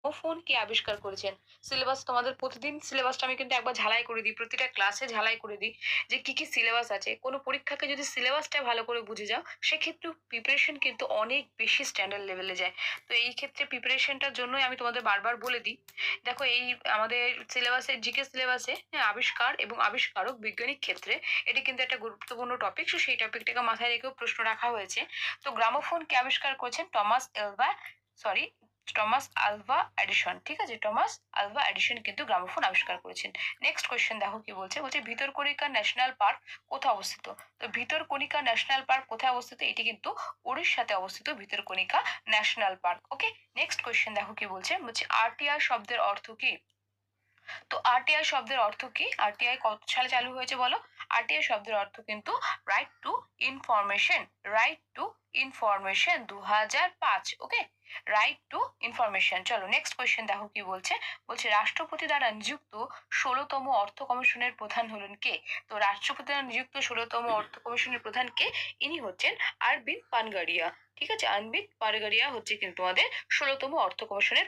Phone কে আবিষ্কার করেছেন? Syllabus তোমাদের প্রতিদিন সিলেবাসটা আমি কিন্তু একবার ঝালাই করে দিই। প্রতিটা ক্লাসে ঝালাই করে দিই যে কি সিলেবাস আছে। কোন পরীক্ষাকে যদি সিলেবাসটা ভালো করে বুঝে যাও, সেক্ষেত্রেও প্রিপারেশন কিন্তু অনেক বেশি স্ট্যান্ডার্ড লেভেলে যায়। তো এই ক্ষেত্রে প্রিপারেশনটার জন্যই আমি তোমাদের বারবার বলে দিই। দেখো এই আমাদের সিলেবাসে জিকে সিলেবাসে হ্যাঁ, আবিষ্কার এবং আবিষ্কারক বৈজ্ঞানিক ক্ষেত্রে এটি কিন্তু একটা গুরুত্বপূর্ণ টপিক। সো সেই টপিকটাকে মাথায় রেখেও প্রশ্ন রাখা হয়েছে। তো গ্রামোফোন কে আবিষ্কার করেছেন? Thomas Alva Edison. ঠিক আছে, টমাস আলভা এডিসন কিন্তু গ্রামোফোন আবিষ্কার করেছেন। নেক্সট কোয়েশ্চেন দেখো কি বলছে, বলছে ভিতরকণিকা ন্যাশনাল পার্ক কোথায় অবস্থিত? তো ভিতরকণিকা ন্যাশনাল পার্ক কোথায় অবস্থিত? এটি কিন্তু উড়িষ্যাতে অবস্থিত ভিতরকণিকা ন্যাশনাল পার্ক। ওকে, নেক্সট কোয়েশ্চেন দেখো কি বলছে, বলছে আরটিআই শব্দের অর্থ কি? তো আরটিআই শব্দের অর্থ কি? আরটিআই কত সালে চালু হয়েছে বলো? আরটিআই শব্দের অর্থ কিন্তু right two information. Right two information 2005। ওকে, রাইট টু ইনফরমেশন। চলো নেক্সট কোয়েশ্চেন দেখো কি বলছে, বলছে রাষ্ট্রপতি দ্বারা নিযুক্ত 16তম অর্থ কমিশনের প্রধান হলেন কে? তো রাষ্ট্রপতি দ্বারা নিযুক্ত 16তম অর্থ কমিশনের প্রধান কে? ইনি হচ্ছেন আরবিন্দ পানগাড়িয়া। ঠিক আছে, আরবিন্দ পানগাড়িয়া হচ্ছে কিন্তু আমাদের 16তম অর্থ কমিশনের